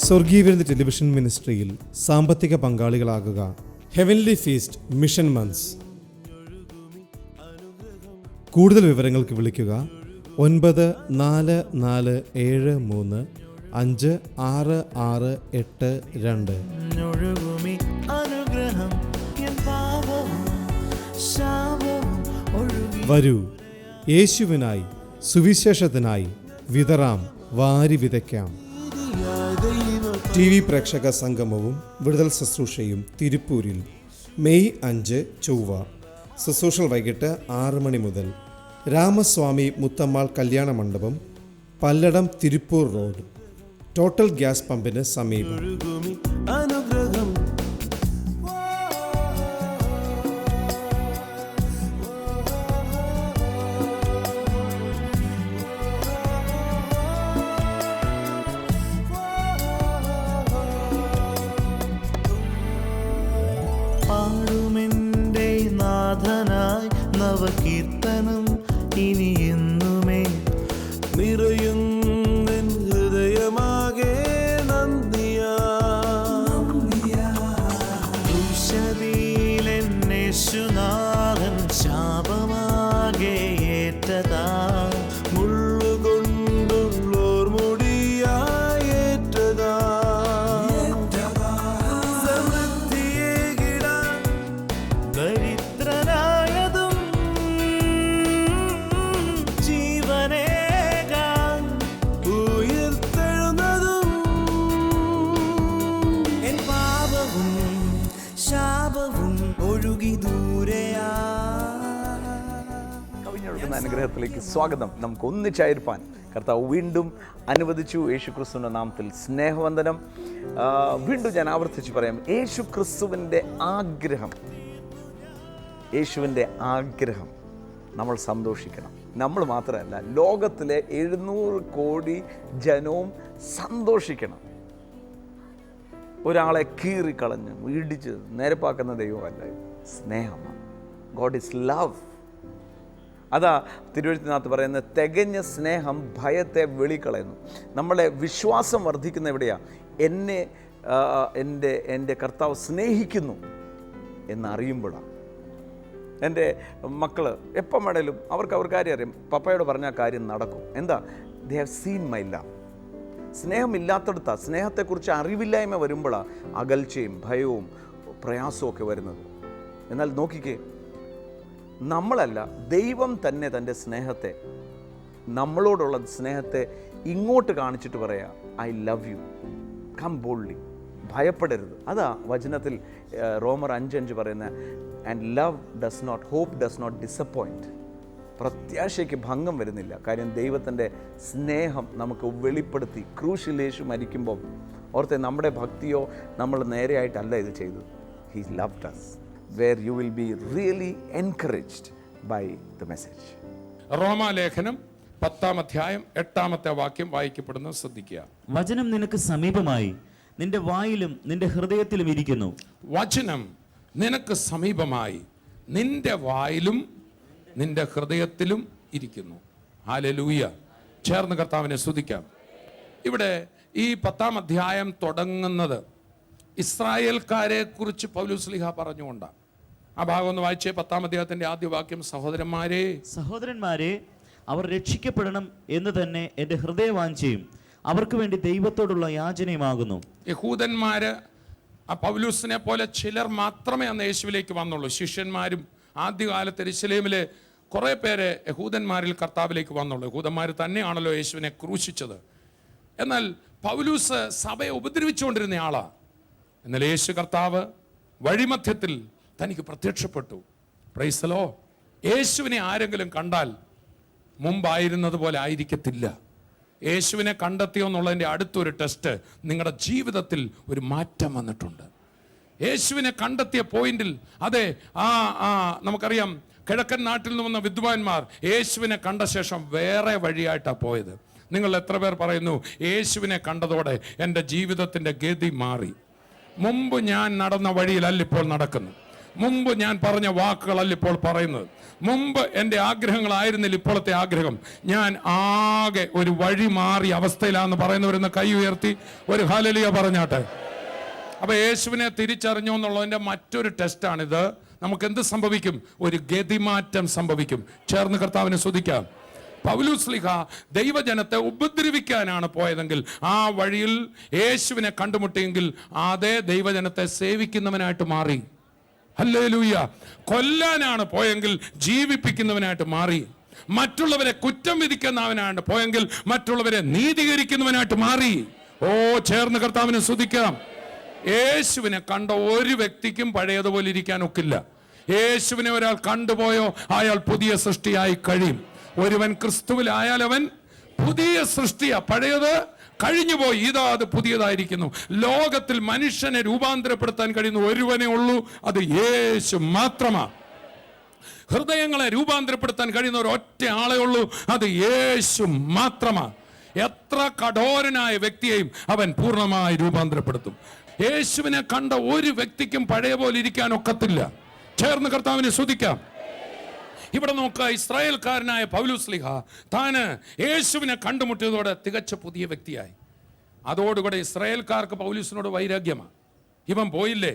സ്വർഗീയ വിരുന്ന് ടെലിവിഷൻ മിനിസ്ട്രിയിൽ സാമ്പത്തിക പങ്കാളികളാകുക. Heavenly feast mission months. കൂടുതൽ വിവരങ്ങൾക്ക് വിളിക്കുക 9447356682. വരൂ, യേശുവിനായി സുവിശേഷത്തിനായി വിതറാം, വാരി വിതയ്ക്കാം. TV പ്രേക്ഷക സംഗമവും വിടുതൽ ശുശ്രൂഷയും തിരുപ്പൂരിൽ മെയ് 5 ചൊവ്വ. ശുശ്രൂഷകൾ വൈകിട്ട് 6 മണി മുതൽ. Ramaswamy Muthammal Kalyana Mandapam, Palladam, Tiruppur road, total gas പമ്പിന് സമീപം. പാടുമെന്റെ നാഥനായി നവകീർത്തനം ഇനി എന്നുമേ നിറയും ഹൃദയമാകെ നന്ദിയാശുനാഥൻ ശാപമാകെ ഏറ്റതാ മുള്ളുകൊണ്ടുള്ളോർ മുടിയായി ഏറ്റതാ ദരിദ്രനായതും ജീവനേകാൻ ഉയർത്തെഴുന്നതും എൻ പാപവും ശാപവും ഒഴുകി ദൂരെയാ. കവിഞ്ഞൊഴുകുന്ന അനുഗ്രഹത്തിലേക്ക് സ്വാഗതം. നമുക്ക് ഒന്നിച്ചായിരിക്കാൻ കർത്താവ് വീണ്ടും അനുവദിച്ചു. യേശുക്രിസ്തുവിൻ്റെ നാമത്തിൽ സ്നേഹവന്ദനം. വീണ്ടും ഞാൻ ആവർത്തിച്ച് പറയാം, യേശുക്രിസ്തുവിൻ്റെ ആഗ്രഹം, യേശുവിൻ്റെ ആഗ്രഹം നമ്മൾ സന്തോഷിക്കണം. നമ്മൾ മാത്രമല്ല, ലോകത്തിലെ 700 കോടി ജനവും സന്തോഷിക്കണം. ഒരാളെ കീറിക്കളഞ്ഞ് ഇടിച്ച് നേരപ്പാക്കുന്ന ദൈവമല്ല, സ്നേഹമാണ്. God is love. അതാ തിരുവെഴുത്തിനകത്ത് പറയുന്നത്, തികഞ്ഞ സ്നേഹം ഭയത്തെ വെളിക്കളയുന്നു. നമ്മളെ വിശ്വാസം വർദ്ധിക്കുന്ന എവിടെയാണ്? എൻ്റെ കർത്താവ് സ്നേഹിക്കുന്നു എന്നറിയുമ്പോഴാണ്. എൻ്റെ മക്കൾ എപ്പം വേണേലും അവർ കാര്യം അറിയാം, പപ്പയോട് പറഞ്ഞ കാര്യം നടക്കും. എന്താ? They have seen my love. സ്നേഹമില്ലാത്തടത്താണ്, സ്നേഹത്തെക്കുറിച്ച് അറിവില്ലായ്മ വരുമ്പോഴാണ് അകൽച്ചയും ഭയവും പ്രയാസവും ഒക്കെ വരുന്നത്. എന്നാൽ നോക്കിക്കേ, നമ്മളല്ല, ദൈവം തന്നെ തൻ്റെ സ്നേഹത്തെ, നമ്മളോടുള്ള സ്നേഹത്തെ ഇങ്ങോട്ട് കാണിച്ചിട്ട് പറയാം, I love you, come boldly, ഭയപ്പെടരുത്. അതാ വചനത്തിൽ റോമർ 5:5 പറയുന്ന, and love does not, hope does not disappoint. പ്രത്യാശയ്ക്ക് ഭംഗം വരുന്നില്ല. കാര്യം ദൈവത്തിൻ്റെ സ്നേഹം നമുക്ക് വെളിപ്പെടുത്തി. ക്രൂശിൽ യേശു മരിക്കുമ്പോൾ ഓർത്തെ, നമ്മുടെ ഭക്തിയോ നമ്മൾ നേരെയായിട്ടല്ല ഇത് ചെയ്തത്. He loved us, where you will be really encouraged by the message. റോമാലേഖനം 10-ാം അധ്യായം 8-ാമത്തെ വാക്യം വായിക്കപ്പെടുന്നത് ശ്രദ്ധിക്കുക. വചനം നിനക്ക് സമീപമായി, നിന്റെ വായിലും നിന്റെ ഹൃദയത്തിലും ഇരിക്കുന്നു. വചനം നിനക്ക് സമീപമായി, നിന്റെ വായിലും നിന്റെ ഹൃദയത്തിലും ഇരിക്കുന്നു. ഹല്ലേലൂയ. ചേർന്ന് കർത്താവിനെ സ്തുതിക്കാം. ഇവിടെ ഈ 10-ാം അധ്യായം തുടങ്ങുന്നത് ഇസ്രായേൽക്കാരെ കുറിച്ച് പൗലോസ് ശ്ലീഹ പറഞ്ഞുകൊണ്ടാണ്. ആ ഭാഗം ഒന്ന് വായിച്ചേ. 10-ാം അധ്യായത്തിന്റെ ആദ്യ വാക്യം, സഹോദരന്മാരെ അവർ രക്ഷിക്കപ്പെടണം എന്ന് തന്നെ എൻ്റെ ഹൃദയവാഞ്ചയും അവർക്ക് വേണ്ടി ദൈവത്തോടുള്ള യാചനയുമാകുന്നു. യഹൂദന്മാര് ആ പൗലോസിനെ പോലെ ചിലർ മാത്രമേ അന്ന് യേശുവിലേക്ക് വന്നുള്ളൂ. ശിഷ്യന്മാരും ആദ്യകാലത്ത് യെരൂശലേമിലെ കുറേ പേര് യഹൂദന്മാരിൽ കർത്താവിലേക്ക് വന്നുള്ളൂ. യഹൂദന്മാർ തന്നെയാണല്ലോ യേശുവിനെ ക്രൂശിച്ചത്. എന്നാൽ പൗലോസ് സഭയെ ഉപദ്രവിച്ചുകൊണ്ടിരുന്ന ആളാണ്. എന്നാൽ യേശു കർത്താവ് വഴിമധ്യത്തിൽ തനിക്ക് പ്രത്യക്ഷപ്പെട്ടു. Praise the Lord. യേശുവിനെ ആരെങ്കിലും കണ്ടാൽ മുമ്പായിരുന്നത് പോലെ ആയിരിക്കത്തില്ല. യേശുവിനെ കണ്ടെത്തിയോ എന്നുള്ളതിൻ്റെ അടുത്തൊരു ടെസ്റ്റ്, നിങ്ങളുടെ ജീവിതത്തിൽ ഒരു മാറ്റം വന്നിട്ടുണ്ട്. യേശുവിനെ കണ്ടെത്തിയ പോയിന്റിൽ, അതെ, നമുക്കറിയാം, കിഴക്കൻ നാട്ടിൽ നിന്ന് വന്ന വിദ്വാൻമാർ യേശുവിനെ കണ്ട ശേഷം വേറെ വഴിയായിട്ടാണ് പോയത്. നിങ്ങൾ എത്ര പേർ പറയുന്നു, യേശുവിനെ കണ്ടതോടെ എൻ്റെ ജീവിതത്തിൻ്റെ ഗതി മാറി, മുമ്പ് ഞാൻ നടന്ന വഴിയിലല്ല ഇപ്പോൾ നടക്കുന്നു, മുമ്പ് ഞാൻ പറഞ്ഞ വാക്കുകളല്ല ഇപ്പോൾ പറയുന്നത്. മുമ്പ് എൻ്റെ ആഗ്രഹങ്ങളായിരുന്നില്ല ഇപ്പോഴത്തെ ആഗ്രഹം. ഞാൻ ആകെ ഒരു വഴി മാറിയ അവസ്ഥയിലാന്ന് പറയുന്നവരെന്ന് കൈ ഉയർത്തി ഒരു ഹല്ലേലൂയ പറഞ്ഞാട്ടെ. അപ്പൊ യേശുവിനെ തിരിച്ചറിഞ്ഞു എന്നുള്ളതിന്റെ മറ്റൊരു ടെസ്റ്റാണിത്. നമുക്ക് എന്ത് സംഭവിക്കും? ഒരു ഗതിമാറ്റം സംഭവിക്കും. ചേർന്ന് കർത്താവിനെ സ്തുതിക്കാം. പൗലോസ്ലീഹ ദൈവജനത്തെ ഉപദ്രവിക്കാനാണ് പോയതെങ്കിൽ ആ വഴിയിൽ യേശുവിനെ കണ്ടുമുട്ടിയെങ്കിൽ അതേ ദൈവജനത്തെ സേവിക്കുന്നവനായിട്ട് മാറി. ഹല്ലേലൂയ. കൊല്ലാനാണ് പോയെങ്കിൽ ജീവിപ്പിക്കുന്നവനായിട്ട് മാറി. മറ്റുള്ളവരെ കുറ്റം വിധിക്കുന്നവനാണ് പോയെങ്കിൽ മറ്റുള്ളവരെ നീതീകരിക്കുന്നവനായിട്ട് മാറി. ഓ, ചേർന്ന് കർത്താവിനെ സ്തുതിക്കാം. യേശുവിനെ കണ്ട ഒരു വ്യക്തിക്കും പഴയതുപോലെ ഇരിക്കാൻ ഒക്കില്ല. യേശുവിനെ ഒരാൾ കണ്ടുപോയോ അയാൾ പുതിയ സൃഷ്ടിയായി കഴിയും. ഒരുവൻ ക്രിസ്തുവിലായാൽ അവൻ പുതിയ സൃഷ്ടിയാ. പഴയത് കഴിഞ്ഞുപോയി, ഇതാ അത് പുതിയതായിരിക്കുന്നു. ലോകത്തിൽ മനുഷ്യനെ രൂപാന്തരപ്പെടുത്താൻ കഴിയുന്ന ഒരുവനേ ഉള്ളൂ, അത് യേശു മാത്രമാണ്. ഹൃദയങ്ങളെ രൂപാന്തരപ്പെടുത്താൻ കഴിയുന്ന ഒരു ഒറ്റ ആളേ ഉള്ളൂ, അത് യേശു മാത്രമാണ്. എത്ര കഠോരനായ വ്യക്തിയെയും അവൻ പൂർണ്ണമായി രൂപാന്തരപ്പെടുത്തും. യേശുവിനെ കണ്ട ഒരു വ്യക്തിക്കും പഴയ പോലെ ഇരിക്കാൻ ഒക്കത്തില്ല. ചേർന്ന് കർത്താവിനെ സ്തുതിക്കാം. ഇവിടെ നോക്കുക, ഇസ്രായേൽക്കാരനായ പൗലോസ്ലീഹ താന് യേശുവിനെ കണ്ടുമുട്ടിയതോടെ തികച്ച പുതിയ വ്യക്തിയായി. അതോടുകൂടെ ഇസ്രായേൽക്കാർക്ക് പൗലോസിനോട് വൈരാഗ്യമാണ്. ഇവൻ പോയില്ലേ,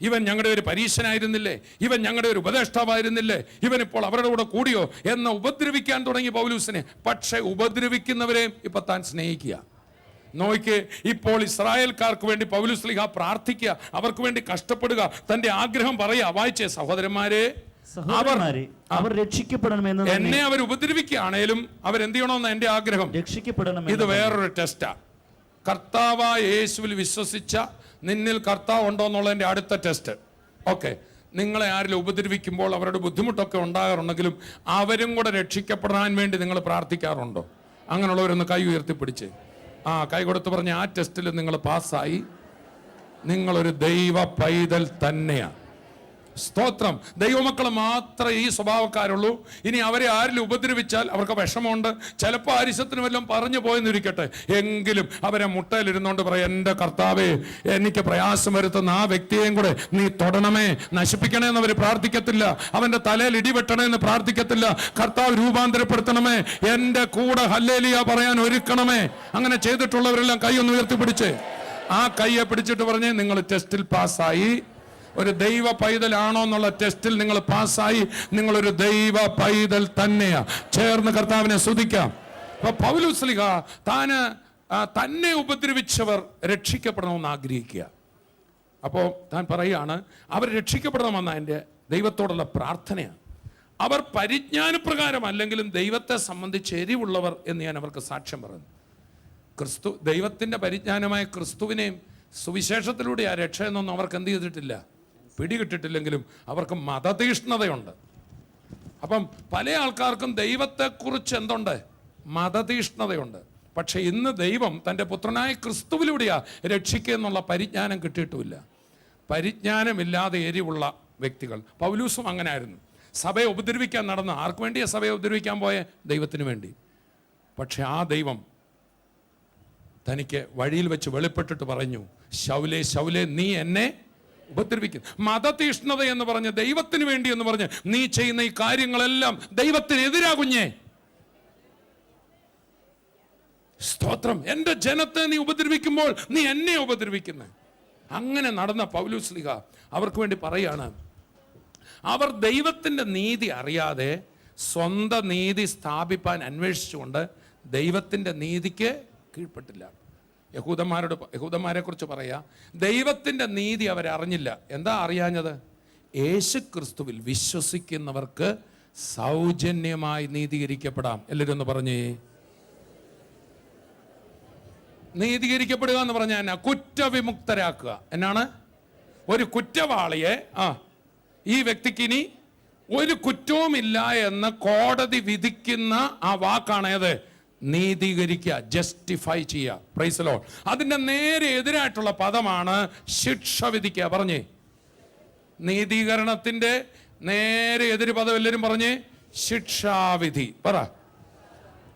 ഇവൻ ഞങ്ങളുടെ ഒരു പരീക്ഷനായിരുന്നില്ലേ, ഇവൻ ഞങ്ങളുടെ ഒരു ഉപദേഷ്ടാവായിരുന്നില്ലേ, ഇവൻ ഇപ്പോൾ അവരുടെ കൂടെ കൂടിയോ എന്ന് ഉപദ്രവിക്കാൻ തുടങ്ങി പൗലോസിനെ. പക്ഷെ ഉപദ്രവിക്കുന്നവരെ ഇപ്പൊ താൻ സ്നേഹിക്കുക. നോയ്ക്ക്, ഇപ്പോൾ ഇസ്രായേൽക്കാർക്ക് വേണ്ടി പൗലോസ്ലീഹ പ്രാർത്ഥിക്കുക, അവർക്ക് വേണ്ടി കഷ്ടപ്പെടുക, തന്റെ ആഗ്രഹം പറയുക. വായിച്ചേ സഹോദരന്മാരെ, അവർ രക്ഷിക്കപ്പെടണമെന്ന് എന്നെ അവർ ഉപദ്രവിക്കുകയാണേലും അവരെന്ത് ചെയ്യണമെന്ന് എന്റെ ആഗ്രഹം രക്ഷിക്കപ്പെടണം. ഇത് വേറൊരു ടെസ്റ്റാ. കർത്താവായ യേശുവിൽ വിശ്വസിച്ച നിന്നിൽ കർത്താവ് ഉണ്ടോ എന്നുള്ളതിന്റെ അടുത്ത ടെസ്റ്റ്. ഓക്കെ, നിങ്ങളെ ആരെങ്കിലും ഉപദ്രവിക്കുമ്പോൾ അവരുടെ ബുദ്ധിമുട്ടൊക്കെ ഉണ്ടാകാറുണ്ടെങ്കിലും അവരും കൂടെ രക്ഷിക്കപ്പെടാൻ വേണ്ടി നിങ്ങൾ പ്രാർത്ഥിക്കാറുണ്ടോ? അങ്ങനെയുള്ളവരൊന്ന് കൈ ഉയർത്തിപ്പിടിച്ച് കൈ കൊടുത്ത് പറഞ്ഞ ആ ടെസ്റ്റിൽ നിങ്ങൾ പാസ്സായി. നിങ്ങളൊരു ദൈവ പൈതൽ തന്നെയാണ്. സ്തോത്രം. ദൈവമക്കൾ മാത്രമേ ഈ സ്വഭാവക്കാരുള്ളൂ. ഇനി അവരെ ആരിലും ഉപദ്രവിച്ചാൽ അവർക്ക് വിഷമമുണ്ട്, ചിലപ്പോൾ ആരിശത്തിന് വല്ലതും പറഞ്ഞു പോയെന്നിരിക്കട്ടെ, എങ്കിലും അവരെ മുട്ടയിലിരുന്നോണ്ട് പറയാം, എൻ്റെ കർത്താവേ, എനിക്ക് പ്രയാസം വരുത്തുന്ന ആ വ്യക്തിയെയും കൂടെ നീ തൊടണമേ, നശിപ്പിക്കണേ എന്ന് അവർ പ്രാർത്ഥിക്കത്തില്ല. അവന്റെ തലയിൽ ഇടിവെട്ടണേ എന്ന് പ്രാർത്ഥിക്കത്തില്ല. കർത്താവ് രൂപാന്തരപ്പെടുത്തണമേ, എൻ്റെ കൂടെ ഹല്ലേലൂയ പറയാൻ ഒരുക്കണമേ. അങ്ങനെ ചെയ്തിട്ടുള്ളവരെല്ലാം കൈ ഒന്ന് ഉയർത്തിപ്പിടിച്ച് ആ കൈയെ പിടിച്ചിട്ട് പറഞ്ഞേ, നിങ്ങൾ ടെസ്റ്റിൽ പാസ്സായി. ഒരു ദൈവ പൈതലാണോ എന്നുള്ള ടെസ്റ്റിൽ നിങ്ങൾ പാസ്സായി. നിങ്ങളൊരു ദൈവ പൈതൽ തന്നെയാ. ചേർന്ന് കർത്താവിനെ സ്തുതിക്കാം. അപ്പൊ പൗലോസ്ലീഹ തന്നെ ഉപദ്രവിച്ചവർ രക്ഷിക്കപ്പെടണമെന്ന് ആഗ്രഹിക്കുക. അപ്പോൾ താൻ പറയുകയാണ്, അവർ രക്ഷിക്കപ്പെടണമെന്ന എൻ്റെ ദൈവത്തോടുള്ള പ്രാർത്ഥനയാണ്. അവർ പരിജ്ഞാനപ്രകാരം അല്ലെങ്കിലും ദൈവത്തെ സംബന്ധിച്ച് എരിവുള്ളവർ എന്ന് ഞാൻ അവർക്ക് സാക്ഷ്യം പറയുന്നു. ക്രിസ്തു, ദൈവത്തിൻ്റെ പരിജ്ഞാനമായ ക്രിസ്തുവിനെയും സുവിശേഷത്തിലൂടെ ആ രക്ഷ എന്നൊന്നും അവർക്ക് എന്ത് ചെയ്തിട്ടില്ല, പിടികിട്ടിട്ടില്ലെങ്കിലും അവർക്ക് മതതീഷ്ണതയുണ്ട്. അപ്പം പല ആൾക്കാർക്കും ദൈവത്തെക്കുറിച്ച് എന്തുണ്ട്? മതതീഷ്ണതയുണ്ട്. പക്ഷെ ഇന്ന് ദൈവം തൻ്റെ പുത്രനായ ക്രിസ്തുവിലൂടെയാ രക്ഷിക്കുക എന്നുള്ള പരിജ്ഞാനം കിട്ടിയിട്ടുമില്ല. പരിജ്ഞാനമില്ലാതെ എരിവുള്ള വ്യക്തികൾ. പൗലൂസും അങ്ങനെ ആയിരുന്നു. സഭയെ ഉപദ്രവിക്കാൻ നടന്ന, ആർക്ക് വേണ്ടിയാ സഭയെ ഉപദ്രവിക്കാൻ പോയ? ദൈവത്തിന് വേണ്ടി. പക്ഷെ ആ ദൈവം തനിക്ക് വഴിയിൽ വെച്ച് വെളിപ്പെട്ടിട്ട് പറഞ്ഞു, ശൗലേ ശൗലേ, നീ എന്നെ ഉപദ്രവിക്കും. മതതീഷ്ണത എന്ന് പറഞ്ഞ്, ദൈവത്തിന് വേണ്ടി എന്ന് പറഞ്ഞ് നീ ചെയ്യുന്ന ഈ കാര്യങ്ങളെല്ലാം ദൈവത്തിനെതിരാ കുഞ്ഞേ. സ്തോത്രം. എൻ്റെ ജനത്തെ നീ ഉപദ്രവിക്കുമ്പോൾ നീ എന്നെ ഉപദ്രവിക്കുന്നു. അങ്ങനെ നടന്ന പൗലോസ്ലീഹ അവർക്ക് വേണ്ടി പറയാണ്, അവർ ദൈവത്തിൻ്റെ നീതി അറിയാതെ സ്വന്തം നീതി സ്ഥാപിപ്പാൻ അന്വേഷിച്ചുകൊണ്ട് ദൈവത്തിൻ്റെ നീതിക്ക് കീഴ്പ്പെട്ടില്ല. യഹൂദന്മാരെ കുറിച്ച് പറയാ, ദൈവത്തിൻ്റെ നീതി അവരറിഞ്ഞില്ല. എന്താ അറിയാഞ്ഞത്? യേശു ക്രിസ്തുവിൽ വിശ്വസിക്കുന്നവർക്ക് സൗജന്യമായി നീതീകരിക്കപ്പെടാം. എല്ലാവരും ഒന്ന് പറഞ്ഞേ, നീതീകരിക്കപ്പെടുക എന്ന് പറഞ്ഞാൽ എന്നാ? കുറ്റവിമുക്തരാക്കുക. എന്നാണ്? ഒരു കുറ്റവാളിയെ ഈ വ്യക്തിക്ക് ഇനി ഒരു കുറ്റവുമില്ല എന്ന് കോടതി വിധിക്കുന്ന ആ വാക്കാണ് ഏത്? നീതീകരിക്കുക, ജസ്റ്റിഫൈ ചെയ്യുക. Praise the Lord. അതിന്റെ നേരെ എതിരായിട്ടുള്ള പദമാണ് ശിക്ഷ വിധിക്കുക. പറഞ്ഞേ, നീതീകരണത്തിന്റെ നേരെ എതിര് പദം എല്ലാവരും പറഞ്ഞേ, ശിക്ഷാവിധി. പറ,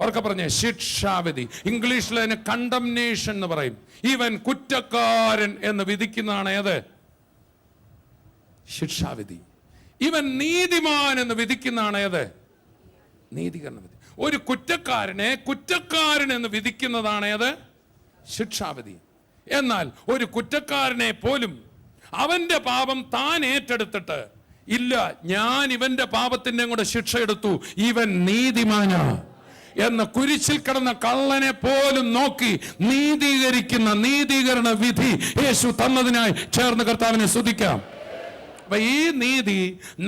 ഉറക്കെ പറഞ്ഞേ, ശിക്ഷാവിധി. ഇംഗ്ലീഷിൽ അതിന് കണ്ടംനേഷൻ എന്ന് പറയും. ഇവൻ കുറ്റക്കാരൻ എന്ന് വിധിക്കുന്നതാണ് ഏത്? ശിക്ഷാവിധി. ഇവൻ നീതിമാൻ എന്ന് വിധിക്കുന്നതാണ് ഏത്? നീതീകരണ വിധി. ഒരു കുറ്റക്കാരനെ കുറ്റക്കാരൻ എന്ന് വിധിക്കുന്നതാണ് ഏത്? ശിക്ഷാവിധി. എന്നാൽ ഒരു കുറ്റക്കാരനെ പോലും അവന്റെ പാപം താൻ ഏറ്റെടുത്തിട്ട്, ഇല്ല ഞാൻ ഇവന്റെ പാപത്തിന്റെ കൂടെ ശിക്ഷ എടുത്തു, ഇവൻ നീതിമാനാ എന്ന് കുരിശിൽ കിടന്ന കള്ളനെ പോലും നോക്കി നീതീകരിക്കുന്ന നീതീകരണ വിധി യേശു തന്നതിനായി ചേർന്ന് കർത്താവിനെ സ്തുതിക്കാം. അപ്പൊ ഈ നീതി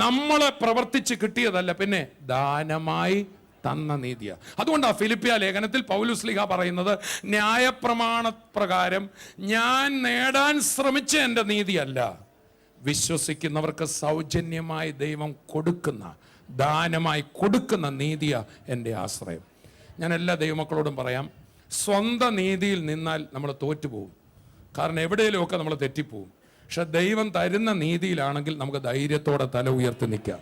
നമ്മളെ പ്രവർത്തിച്ച് കിട്ടിയതല്ല, പിന്നെ ദാനമായി തന്ന നീതിയാ. അതുകൊണ്ടാണ് ഫിലിപ്പിയ ലേഖനത്തിൽ പൗലോസ് ശ്ലീഹ പറയുന്നത്, ന്യായപ്രമാണ പ്രകാരം ഞാൻ നേടാൻ ശ്രമിച്ച എൻ്റെ നീതിയല്ല, വിശ്വസിക്കുന്നവർക്ക് സൗജന്യമായി ദൈവം കൊടുക്കുന്ന, ദാനമായി കൊടുക്കുന്ന നീതിയാ എൻ്റെ ആശ്രയം. ഞാൻ എല്ലാ ദൈവമക്കളോടും പറയാം, സ്വന്തം നീതിയിൽ നിന്നാൽ നമ്മൾ തോറ്റുപോകും. കാരണം എവിടെയെങ്കിലുമൊക്കെ നമ്മൾ തെറ്റിപ്പോവും. പക്ഷെ ദൈവം തരുന്ന നീതിയിലാണെങ്കിൽ നമുക്ക് ധൈര്യത്തോടെ തല ഉയർത്തി നിൽക്കാം.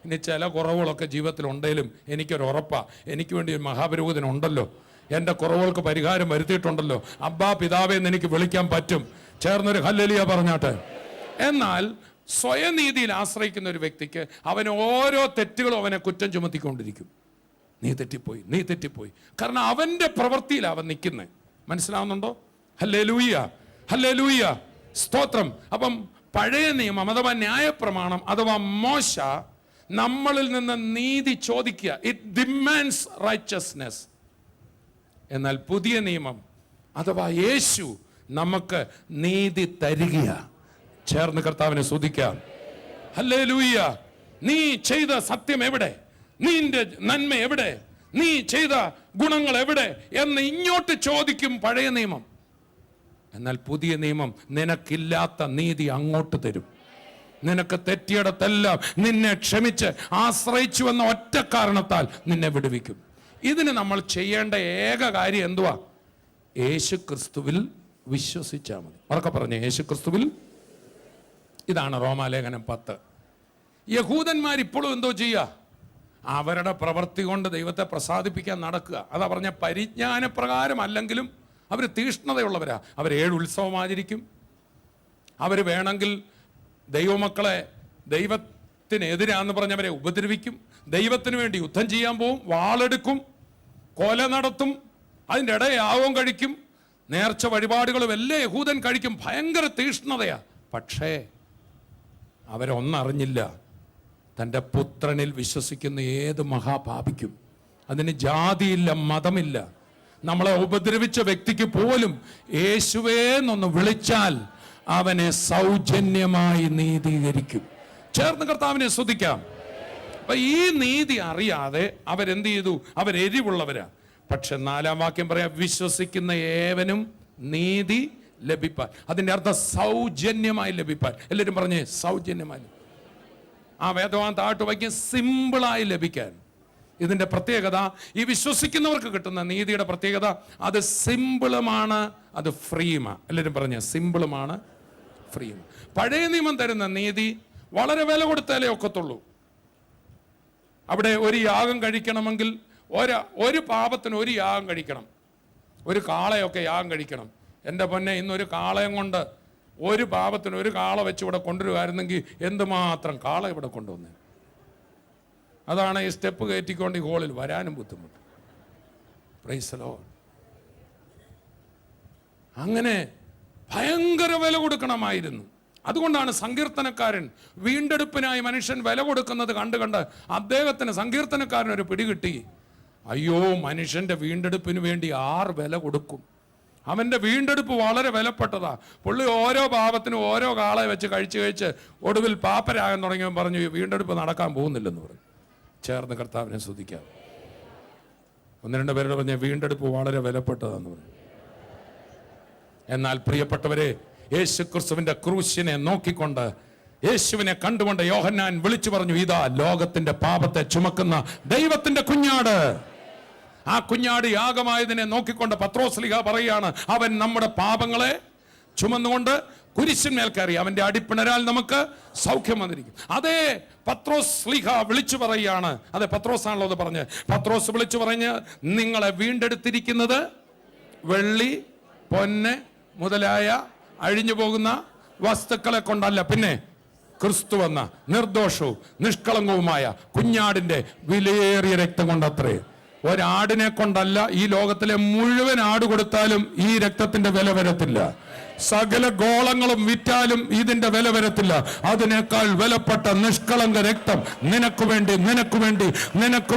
ഇനി ചില കുറവുകളൊക്കെ ജീവിതത്തിൽ ഉണ്ടെങ്കിലും എനിക്കൊരു ഉറപ്പാണ്, എനിക്ക് വേണ്ടി ഒരു മഹാപുരോഹിതനുണ്ടല്ലോ, എൻ്റെ കുറവുകൾക്ക് പരിഹാരം വരുത്തിയിട്ടുണ്ടല്ലോ, അബ്ബാ പിതാവേ എന്ന് എനിക്ക് വിളിക്കാൻ പറ്റും. ചേർന്നൊരു ഹല്ലേലൂയ പറഞ്ഞാട്ടെ. എന്നാൽ സ്വയനീതിയിൽ ആശ്രയിക്കുന്ന ഒരു വ്യക്തിക്ക് അവന് ഓരോ തെറ്റുകളും അവനെ കുറ്റം ചുമത്തിക്കൊണ്ടിരിക്കും. നീ തെറ്റിപ്പോയി, നീ തെറ്റിപ്പോയി. കാരണം അവൻ്റെ പ്രവൃത്തിയിൽ അവൻ നിൽക്കുന്നത്. മനസ്സിലാവുന്നുണ്ടോ? ഹല്ലേലൂയ, ഹല്ലേലൂയ, സ്തോത്രം. അപ്പം പഴയ നിയമം അഥവാ ന്യായപ്രമാണം അഥവാ മോശ നമ്മളിൽ നിന്ന് നീതി ചോദിക്കുക, ഇറ്റ് ഡിമാൻഡ്സ് റൈച്ചസ്നെസ്. എന്നാൽ പുതിയ നിയമം അഥവാ യേശു നമുക്ക് നീതി തരികയാ. ചേർന്ന് കർത്താവിനെ സ്തുതിക്കാം. ഹല്ലേലൂയ. നീ ചെയ്ത സത്യം എവിടെ? നിന്റെ നന്മ എവിടെ? നീ ചെയ്ത ഗുണങ്ങൾ എവിടെ എന്ന് ഇങ്ങോട്ട് ചോദിക്കും പഴയ നിയമം. എന്നാൽ പുതിയ നിയമം നിനക്കില്ലാത്ത നീതി അങ്ങോട്ട് തരും. നിനക്ക് തെറ്റിയിടത്തെല്ലാം നിന്നെ ക്ഷമിച്ച് ആശ്രയിച്ചു എന്ന ഒറ്റ കാരണത്താൽ നിന്നെ വിടുവിക്കും. ഇതിന് നമ്മൾ ചെയ്യേണ്ട ഏക കാര്യം എന്തുവാ? യേശു ക്രിസ്തുവിൽ വിശ്വസിച്ചാൽ മതി. ഉറക്കെ പറഞ്ഞേ, യേശു ക്രിസ്തുവിൽ. ഇതാണ് റോമാലേഖനം 10. യഹൂദന്മാർ ഇപ്പോഴും എന്തോ ചെയ്യുക? അവരുടെ പ്രവൃത്തി കൊണ്ട് ദൈവത്തെ പ്രസാദിപ്പിക്കാൻ നടക്കുക. അതാ പറഞ്ഞ പരിജ്ഞാനപ്രകാരം അല്ലെങ്കിലും അവർ തീഷ്ണതയുള്ളവരാ. അവർ 7 ഉത്സവം ആചരിക്കും. അവർ വേണമെങ്കിൽ ദൈവമക്കളെ ദൈവത്തിനെതിരാന്ന് പറഞ്ഞവരെ ഉപദ്രവിക്കും. ദൈവത്തിന് വേണ്ടി യുദ്ധം ചെയ്യാൻ പോവും, വാളെടുക്കും, കൊല നടത്തും, അതിൻ്റെ ഇടയിൽ യാഗം കഴിക്കും, നേർച്ച വഴിപാടുകളും എല്ലാം യഹൂദൻ കഴിക്കും. ഭയങ്കര തീഷ്ണതയാ. പക്ഷേ അവരൊന്നറിഞ്ഞില്ല, തൻ്റെ പുത്രനിൽ വിശ്വസിക്കുന്ന ഏത് മഹാപാപിക്കും അതിന് ജാതിയില്ല, മതമില്ല. നമ്മളെ ഉപദ്രവിച്ച വ്യക്തിക്ക് പോലും യേശുവേ എന്നൊന്ന് വിളിച്ചാൽ അവനെ സൗജന്യമായി നീതീകരിക്കും. ചേർന്ന് കർത്താവിനെ സ്തുതിക്കാം. അപ്പൊ ഈ നീതി അറിയാതെ അവരെന്ത് ചെയ്തു? അവരെരിവുള്ളവരാ. പക്ഷെ 4-ാം വാക്യം പറയാം, വിശ്വസിക്കുന്ന ഏവനും നീതി ലഭിപ്പാൻ. അതിൻ്റെ അർത്ഥം സൗജന്യമായി ലഭിപ്പാൻ. എല്ലാവരും പറഞ്ഞേ, സൗജന്യമായി. ആ വേദവാൻ താഴ്ത്തു വാക്യം സിമ്പിളായി ലഭിക്കാൻ. ഇതിൻ്റെ പ്രത്യേകത, ഈ വിശ്വസിക്കുന്നവർക്ക് കിട്ടുന്ന നീതിയുടെ പ്രത്യേകത, അത് സിമ്പിളുമാണ്, അത് ഫ്രീയുമാണ്. എല്ലാവരും പറഞ്ഞ സിമ്പിളുമാണ്, ഫ്രീയും. പഴയ നിയമം തരുന്ന നീതി വളരെ വില കൊടുത്താലേ ഒക്കത്തുള്ളൂ. അവിടെ ഒരു യാഗം കഴിക്കണമെങ്കിൽ ഒരു പാപത്തിന് ഒരു യാഗം കഴിക്കണം. ഒരു കാളയൊക്കെ യാഗം കഴിക്കണം. എൻ്റെ പൊന്നെ, ഇന്നൊരു കാളയം കൊണ്ട് ഒരു പാപത്തിന് ഒരു കാള വെച്ച് ഇവിടെ കൊണ്ടുവരുമായിരുന്നെങ്കിൽ എന്തുമാത്രം കാള ഇവിടെ കൊണ്ടുവന്നേ. അതാണ് ഈ സ്റ്റെപ്പ് കയറ്റിക്കൊണ്ട് ഈ ഹോളിൽ വരാനും ബുദ്ധിമുട്ട്. Praise the Lord. അങ്ങനെ ഭയങ്കര വില കൊടുക്കണമായിരുന്നു. അതുകൊണ്ടാണ് സങ്കീർത്തനക്കാരൻ വീണ്ടെടുപ്പിനായി മനുഷ്യൻ വില കൊടുക്കുന്നത് കണ്ട് അദ്ദേഹത്തിന് സങ്കീർത്തനക്കാരനൊരു പിടികിട്ടി. അയ്യോ, മനുഷ്യന്റെ വീണ്ടെടുപ്പിന് വേണ്ടി ആർ വില കൊടുക്കും? അവൻ്റെ വീണ്ടെടുപ്പ് വളരെ വിലപ്പെട്ടതാ. പുള്ളി ഓരോ പാപത്തിനും ഓരോ കാളയെ വെച്ച് കഴിച്ച് ഒടുവിൽ പാപ്പരാകാൻ തുടങ്ങിയവൻ പറഞ്ഞു, വീണ്ടെടുപ്പ് നടക്കാൻ പോകുന്നില്ലെന്ന് പറഞ്ഞു. ചേർന്ന് കർത്താവിനെ സ്തുതിക്കാം. 1-2 പേരോട് പറഞ്ഞ വീണ്ടെടുപ്പ് വളരെ വിലപ്പെട്ടതാന്ന് പറഞ്ഞു. എന്നാൽ പ്രിയപ്പെട്ടവരെ, യേശു ക്രിസ്തുവിന്റെ ക്രൂശിനെ നോക്കിക്കൊണ്ട്, യേശുവിനെ കണ്ടുകൊണ്ട് യോഹന്നാൻ വിളിച്ചു പറഞ്ഞു, ഇതാ ലോകത്തിന്റെ പാപത്തെ ചുമക്കുന്ന ദൈവത്തിന്റെ കുഞ്ഞാട്. ആ കുഞ്ഞാട് യാഗമായതിനെ നോക്കിക്കൊണ്ട് പത്രോസ് ശ്ലീഹ പറയുകയാണ്, അവൻ നമ്മുടെ പാപങ്ങളെ ചുമന്നുകൊണ്ട് കുരിശിന്മേൽ കയറി, അവന്റെ അടിപ്പിണരാൽ നമുക്ക് സൗഖ്യം വന്നിരിക്കും. അതേ പത്രോസ് ശ്ലീഹ വിളിച്ചു പറയുകയാണ്. അതെ, പത്രോസ് ആണല്ലോ അത് പറഞ്ഞ്. പത്രോസ് വിളിച്ചു പറഞ്ഞ്, നിങ്ങളെ വീണ്ടെടുത്തിരിക്കുന്നത് വെള്ളി, പൊന്ന് മുതലായ അഴിഞ്ഞു പോകുന്ന വസ്തുക്കളെ കൊണ്ടല്ല, പിന്നെ ക്രിസ്തു എന്ന നിർദോഷവും നിഷ്കളങ്കവുമായ കുഞ്ഞാടിന്റെ വിലയേറിയ രക്തം കൊണ്ടത്രേ. ഒരാടിനെ കൊണ്ടല്ല, ഈ ലോകത്തിലെ മുഴുവൻ ആട് കൊടുത്താലും ഈ രക്തത്തിന്റെ വില വരത്തില്ല. സകല ഗോളങ്ങളും വിറ്റാലും ഇതിന്റെ വില വരത്തില്ല. അതിനേക്കാൾ വിലപ്പെട്ട നിഷ്കളങ്ക രക്തം നിനക്ക്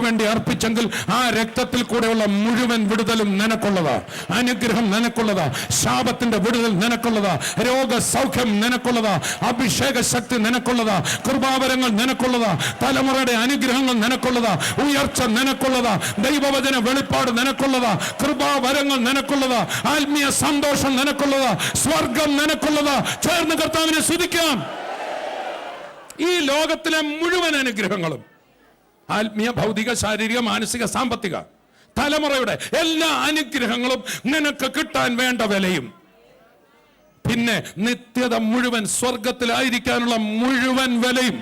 വേണ്ടി അർപ്പിച്ചെങ്കിൽ ആ രക്തത്തിൽ കൂടെയുള്ള മുഴുവൻ വിടുതലും നിനക്കുള്ളതാ, അനുഗ്രഹം നിനക്കുള്ളതാ, ശാപത്തിന്റെ വിടുതൽ നിനക്കുള്ളതാ, രോഗസൗഖ്യം നിനക്കുള്ളതാ, അഭിഷേക ശക്തി നിനക്കുള്ളതാ, കൃപാവരങ്ങൾ നിനക്കുള്ളതാ, തലമുറയുടെ അനുഗ്രഹങ്ങൾ നിനക്കുള്ളതാ, ഉയർച്ച നിനക്കുള്ളതാ, ദൈവവചന വെളിപ്പാട് നിനക്കുള്ളതാ, കൃപാവരങ്ങൾ നിനക്കുള്ളതാ, ആത്മീയ സന്തോഷം നിനക്കുള്ളതാ, സ്വർഗം നിനക്കുള്ളതാ. ചേർന്ന് കർത്താവിനെ സ്തുതിക്കാം. ഈ ലോകത്തിലെ മുഴുവൻ അനുഗ്രഹങ്ങളും, ആത്മീയ, ഭൗതിക, ശാരീരിക, മാനസിക, സാമ്പത്തിക, തലമുറയുടെ എല്ലാ അനുഗ്രഹങ്ങളും നിനക്ക് കിട്ടാൻ വേണ്ട വിലയും, പിന്നെ നിത്യത മുഴുവൻ സ്വർഗത്തിലായിരിക്കാനുള്ള മുഴുവൻ വിലയും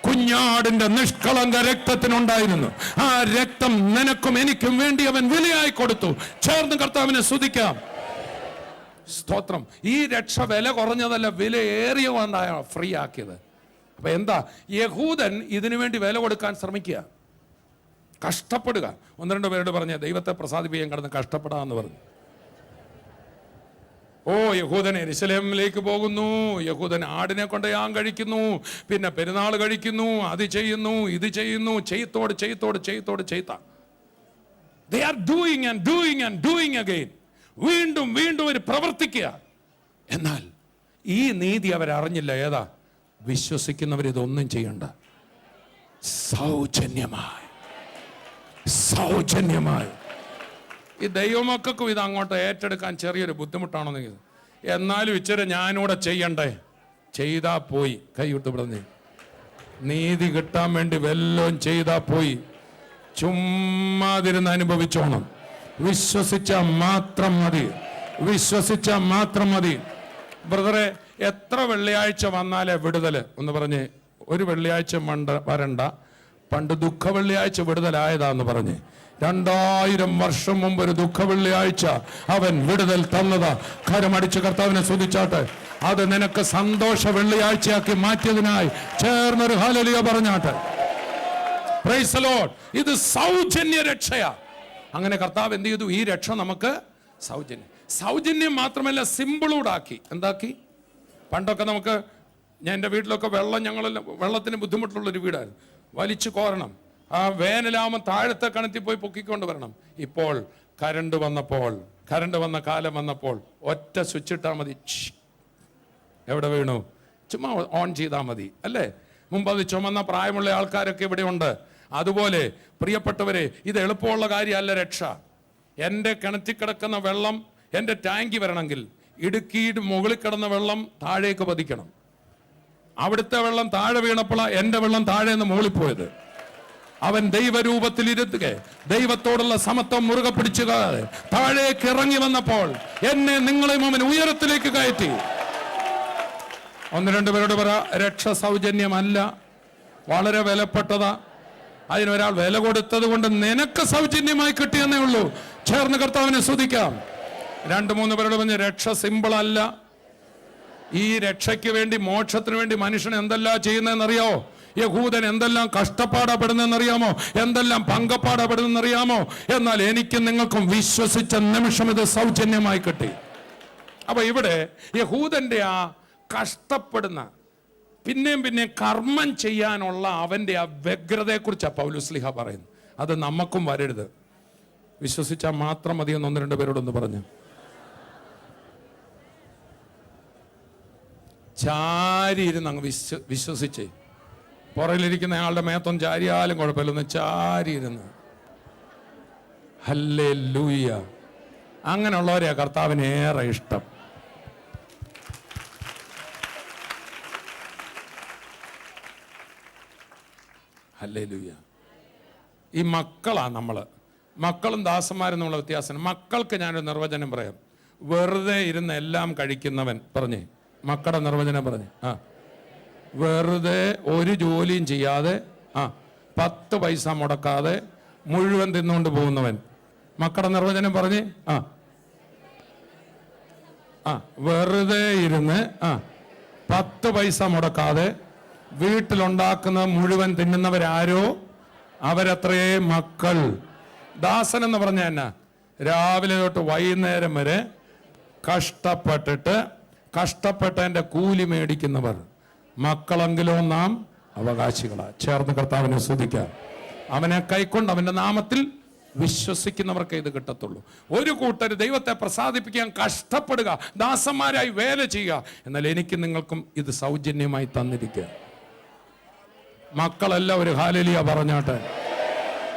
കുഞ്ഞാടിന്റെ നിഷ്കളങ്ക രക്തത്തിനുണ്ടായിരുന്നു. ആ രക്തം നിനക്കും എനിക്കും വേണ്ടി അവൻ വിലയായി കൊടുത്തു. ചേർന്ന് കർത്താവിനെ സ്തുതിക്കാം. സ്തോത്രം. ഈ രക്ഷ വില കുറഞ്ഞതല്ല, വിലയേറിയ കൊണ്ടാണ് ഫ്രീ ആക്കിയത്. അപ്പൊ എന്താ, യഹൂദൻ ഇതിനു വേണ്ടി വില കൊടുക്കാൻ ശ്രമിക്കുക, കഷ്ടപ്പെടുക. ഒന്ന് രണ്ട് പേരോട് പറഞ്ഞ ദൈവത്തെ പ്രസാദിപ്പിക്കാൻ കിടന്ന് കഷ്ടപ്പെടാന്ന് പറഞ്ഞു. ഓ, യഹൂദൻ യെരൂശലേമിലേക്ക് പോകുന്നു, യഹൂദൻ ആടിനെ കൊണ്ട് യാഗം കഴിക്കുന്നു, പിന്നെ പെരുന്നാൾ കഴിക്കുന്നു, അത് ചെയ്യുന്നു, ഇത് ചെയ്യുന്നു, ചെയ്ത്തോട് they are doing and doing again. വീണ്ടും അവർ പ്രവർത്തിക്കുക. എന്നാൽ ഈ നീതി അവരറിഞ്ഞില്ല. ഏതാ? വിശ്വസിക്കുന്നവർ ഇതൊന്നും ചെയ്യണ്ട, സൗജന്യമായി. ഈ ദൈവമക്കൾക്കും ഇത് അങ്ങോട്ട് ഏറ്റെടുക്കാൻ ചെറിയൊരു ബുദ്ധിമുട്ടാണെന്നെങ്കിൽ, എന്നാലും ഇച്ചിരി ഞാനിവിടെ ചെയ്യണ്ടേ, ചെയ്താ പോയി. കൈവിട്ട് പറഞ്ഞ് നീതി കിട്ടാൻ വേണ്ടി വല്ലതും ചെയ്താ പോയി. ചുമ്മാതിരുന്ന് അനുഭവിച്ചോണം. വിശ്വസിച്ചാൽ മാത്രം മതി. ബ്രദറെ, എത്ര വെള്ളിയാഴ്ച വന്നാലേ വിടുതല്? ഒന്ന് പറഞ്ഞ്. ഒരു വെള്ളിയാഴ്ച വരണ്ട, പണ്ട് ദുഃഖ വെള്ളിയാഴ്ച വിടുതലായതാന്ന് പറഞ്ഞ്. 2000 വർഷം മുമ്പ് ഒരു ദുഃഖ വെള്ളിയാഴ്ച അവൻ വിടുതൽ തന്നതാ. കരമടിച്ച് കർത്താവിനെ സ്തുതിച്ചാട്ടെ. അത് നിനക്ക് സന്തോഷ വെള്ളിയാഴ്ചയാക്കി മാറ്റിയതിനായി ചേർന്നൊരു ഹല്ലേലൂയ പറഞ്ഞാട്ടെ. Praise the Lord. ഇത് സൗജന്യ രക്ഷയാ. അങ്ങനെ കർത്താവ് എന്ത് ചെയ്തു? ഈ രക്ഷ നമുക്ക് സൗജന്യം മാത്രമല്ല, സിമ്പിളൂടാക്കി. എന്താക്കി? പണ്ടൊക്കെ നമുക്ക്, ഞാൻ എൻ്റെ വീട്ടിലൊക്കെ വെള്ളത്തിന് ബുദ്ധിമുട്ടുള്ളൊരു വീടായിരുന്നു. വലിച്ചു കോരണം, ആ വേനലാവുമ്പോൾ താഴത്തെ കണത്തിൽ പോയി പൊക്കിക്കൊണ്ട് വരണം. ഇപ്പോൾ കരണ്ട് വന്ന കാലം വന്നപ്പോൾ ഒറ്റ സ്വിച്ച് ഇട്ടാൽ മതി. എവിടെ വീണു? ചുമ്മാ ഓൺ ചെയ്താൽ മതി, അല്ലേ? മുമ്പ് അത് ചുമന്ന പ്രായമുള്ള ആൾക്കാരൊക്കെ ഇവിടെ ഉണ്ട്. അതുപോലെ പ്രിയപ്പെട്ടവരെ, ഇത് എളുപ്പമുള്ള കാര്യമല്ല രക്ഷ. എൻ്റെ കിണറ്റിൽ കിടക്കുന്ന വെള്ളം എൻ്റെ ടാങ്കി വരണമെങ്കിൽ ഇടുക്കിയുടെ മുകളിൽ കിടന്ന വെള്ളം താഴേക്ക് പതിക്കണം. അവിടുത്തെ വെള്ളം താഴെ വീണപ്പോഴാണ് എൻ്റെ വെള്ളം താഴെ നിന്ന് മുകളിൽ പോയത്. അവൻ ദൈവരൂപത്തിൽ ഇരുത്തുക, ദൈവത്തോടുള്ള സമത്വം മുറുകെ പിടിച്ചുക താഴേക്ക് ഇറങ്ങി വന്നപ്പോൾ എന്നെ നിങ്ങളെയും അവൻ ഉയരത്തിലേക്ക് കയറ്റി. ഒന്ന് രണ്ട് പേരോട് പറ, രക്ഷ സൗജന്യമല്ല, വളരെ വിലപ്പെട്ടതാ. അതിനൊരാൾ വില കൊടുത്തത് കൊണ്ട് നിനക്ക് സൗജന്യമായി കിട്ടിയെന്നേ ഉള്ളൂ. ചേർന്ന് കർത്താവിനെ സ്തുതിക്കാം. 2-3 പേരോട് പറഞ്ഞ്, രക്ഷ സിമ്പിൾ അല്ല. ഈ രക്ഷയ്ക്ക് വേണ്ടി, മോക്ഷത്തിന് വേണ്ടി മനുഷ്യൻ എന്തെല്ലാം ചെയ്യുന്നതെന്നറിയാമോ? യഹൂദൻ എന്തെല്ലാം കഷ്ടപ്പാടപ്പെടുന്നതെന്നറിയാമോ? എന്തെല്ലാം പങ്കപ്പാടപ്പെടുന്നതെന്നറിയാമോ? എന്നാൽ എനിക്കും നിങ്ങൾക്കും വിശ്വസിച്ച നിമിഷം ഇത് സൗജന്യമായി കിട്ടി. അപ്പൊ ഇവിടെ യഹൂദന്റെ ആ കഷ്ടപ്പെടുന്ന, പിന്നെയും കർമ്മം ചെയ്യാനുള്ള അവന്റെ ആ വ്യഗ്രതയെക്കുറിച്ചാണ് പൗലോസ്ലീഹ പറയുന്നത്. അത് നമുക്കും വരരുത്. വിശ്വസിച്ചാൽ മാത്രം മതിയെന്ന് 1-2 പേരോടൊന്ന് പറഞ്ഞു. ചാരി ഇരുന്ന് അങ്ങ് വിശ്വസിച്ചേ. പുറകിലിരിക്കുന്ന ആളുടെ മേത്തൊന്നും ചാരിയാലും കുഴപ്പമില്ലെന്ന് ചാരി ഇരുന്ന്. ഹല്ലേലൂയ. അങ്ങനെയുള്ളവരെയാ കർത്താവിന് ഏറെ ഇഷ്ടം. ഹല്ലേലൂയ. ഈ മക്കളാ നമ്മള്. മക്കളും ദാസന്മാരും നമ്മളെ വ്യത്യാസം. മക്കൾക്ക് ഞാനൊരു നിർവചനം പറയാം. വെറുതെ ഇരുന്ന് എല്ലാം കഴിക്കുന്നവൻ. പറഞ്ഞേ, മക്കളുടെ നിർവചനം പറഞ്ഞേ. വെറുതെ ഒരു ജോലിയും ചെയ്യാതെ 10 പൈസ മുടക്കാതെ മുഴുവൻ തിന്നുകൊണ്ട് പോകുന്നവൻ. മക്കളുടെ നിർവചനം പറഞ്ഞേ. വെറുതെ ഇരുന്ന് 10 പൈസ മുടക്കാതെ വീട്ടിലുണ്ടാക്കുന്ന മുഴുവൻ തിന്നുന്നവരാരോ അവരത്രേ മക്കൾ. ദാസൻ എന്ന് പറഞ്ഞ എന്നാ? രാവിലെ തൊട്ട് വൈകുന്നേരം വരെ കഷ്ടപ്പെട്ടതിന്റെ കൂലി മേടിക്കുന്നവർ. മക്കളെങ്കിലോ നാം അവകാശികളാ. ചേർന്ന് കർത്താവിനെ സ്തുതിക്കാം. അവനെ കൈക്കൊണ്ട് അവന്റെ നാമത്തിൽ വിശ്വസിക്കുന്നവർക്ക് ഇത് കിട്ടത്തുള്ളൂ. ഒരു കൂട്ടർ ദൈവത്തെ പ്രസാദിപ്പിക്കാൻ കഷ്ടപ്പെടുക, ദാസന്മാരായി വേല ചെയ്യുക. എന്നാൽ എനിക്ക് നിങ്ങൾക്കും ഇത് സൗജന്യമായി തന്നിരിക്കുക. മക്കളെല്ലാം ഒരു ഹല്ലേലൂയ പറഞ്ഞാട്ടെ.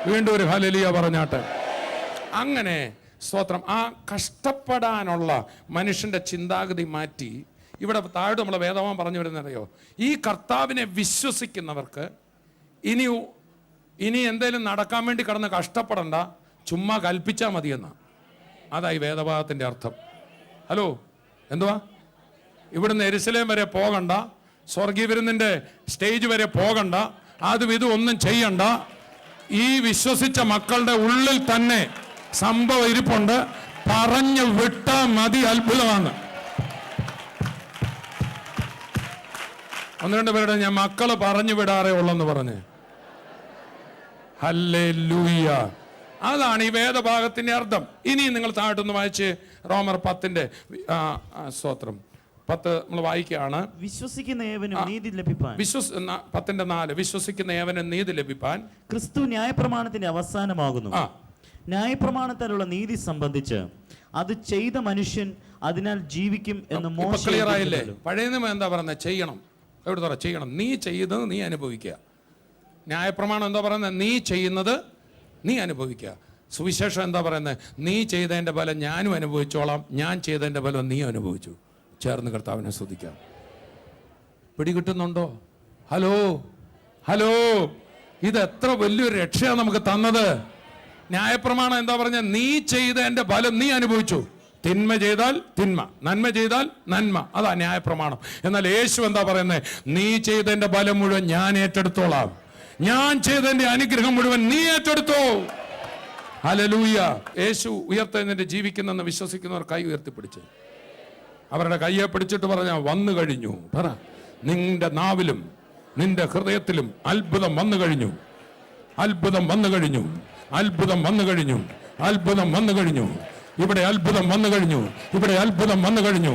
വീണ്ടും ഒരു ഹല്ലേലൂയ പറഞ്ഞാട്ടെ. അങ്ങനെ സ്തോത്രം. ആ കഷ്ടപ്പെടാനുള്ള മനുഷ്യന്റെ ചിന്താഗതി മാറ്റി ഇവിടെ താഴെ നമ്മളെ വേദവാൻ പറഞ്ഞു വരുന്നറിയോ, ഈ കർത്താവിനെ വിശ്വസിക്കുന്നവർക്ക് ഇനി എന്തേലും നടക്കാൻ വേണ്ടി കിടന്ന് കഷ്ടപ്പെടണ്ട, ചുമ്മാ കൽപ്പിച്ചാൽ മതിയെന്ന. അതായി വേദഭാഗത്തിന്റെ അർത്ഥം. ഹലോ, എന്തുവാ? ഇവിടുന്ന് യെരൂശലേം വരെ പോകണ്ട, സ്വർഗീയ വിരുന്നിന്റെ സ്റ്റേജ് വരെ പോകണ്ട, അതും ഇതും ഒന്നും ചെയ്യണ്ട. ഈ വിശ്വസിച്ച മക്കളുടെ ഉള്ളിൽ തന്നെ സംഭവം ഇരിപ്പുണ്ട്. പറഞ്ഞു വിട്ടാ മതി, അത്ഭുതമാണ്. ഒന്ന് രണ്ട് പേരുടെ ഞാൻ മക്കള് പറഞ്ഞു വിടാറേ ഉള്ളെന്ന് പറഞ്ഞ്. ഹല്ലേലൂയ. അതാണ് ഈ വേദഭാഗത്തിന്റെ അർത്ഥം. ഇനി നിങ്ങൾ താഴോട്ടൊന്ന് വായിച്ച് റോമർ 10 സ്തോത്രം 10 നമ്മൾ വായിക്കുകയാണ്. വിശ്വസിക്കുന്ന ഏവനും നീതി ലഭിപ്പാൻ 10:4 വിശ്വസിക്കുന്ന ഏവനും നീതി ലഭിപ്പാൻ ക്രിസ്തു ന്യായപ്രമാണത്തിന്റെ അവസാനമാകുന്നു. ന്യായപ്രമാണത്താലുള്ള നീതി സംബന്ധിച്ച് അത് ചെയ്ത മനുഷ്യൻ അതിനാൽ ജീവിക്കും എന്ന് മോശെ. ക്ലിയർ ആയില്ലേ? പഴയ നിയമം എന്താ പറയുന്നത്? ചെയ്യണം. എവിടെ പറ? ചെയ്യണം. നീ ചെയ്തത് നീ അനുഭവിക്കുക. ന്യായപ്രമാണം എന്താ പറയുന്നത്? നീ ചെയ്യുന്നത് നീ അനുഭവിക്കുക. സുവിശേഷം എന്താ പറയുന്നത്? നീ ചെയ്തതിൻ്റെ ഫലം ഞാനും അനുഭവിച്ചോളാം, ഞാൻ ചെയ്തതിൻ്റെ ഫലം നീ അനുഭവിച്ചു. ചേർന്ന് കർത്താവിനെ സ്തുതിക്കാം. പിടികിട്ടുന്നുണ്ടോ? ഹലോ, ഹലോ, ഇത് എത്ര വലിയൊരു രക്ഷയാണ് നമുക്ക് തന്നത്. ന്യായപ്രമാണം എന്താ പറഞ്ഞ? നീ ചെയ്തതിൻ്റെ ഫലം നീ അനുഭവിച്ചു. തിന്മ ചെയ്താൽ തിന്മ, നന്മ ചെയ്താൽ നന്മ. അതാ ന്യായപ്രമാണം. എന്നാൽ യേശു എന്താ പറയുന്നത്? നീ ചെയ്തതിൻ്റെ ഫലം മുഴുവൻ ഞാൻ ഏറ്റെടുത്തോളാം, ഞാൻ ചെയ്തതിൻ്റെ അനുഗ്രഹം മുഴുവൻ നീ ഏറ്റെടുത്തോ. ഹല്ലേലൂയ. യേശു ഉയർത്തെഴുന്നേറ്റ് ജീവിക്കുന്നെന്ന് വിശ്വസിക്കുന്നവർ കൈ ഉയർത്തിപ്പിടിച്ച് അവരുടെ കയ്യെ പിടിച്ചിട്ട് പറഞ്ഞാൽ വന്നു കഴിഞ്ഞു. പറ, നിന്റെ നാവിലും നിന്റെ ഹൃദയത്തിലും അത്ഭുതം വന്നു കഴിഞ്ഞു, അത്ഭുതം വന്നു കഴിഞ്ഞു, അത്ഭുതം വന്നു കഴിഞ്ഞു, അത്ഭുതം വന്നു കഴിഞ്ഞു. ഇവിടെ അത്ഭുതം വന്നു കഴിഞ്ഞു, ഇവിടെ അത്ഭുതം വന്നു കഴിഞ്ഞു.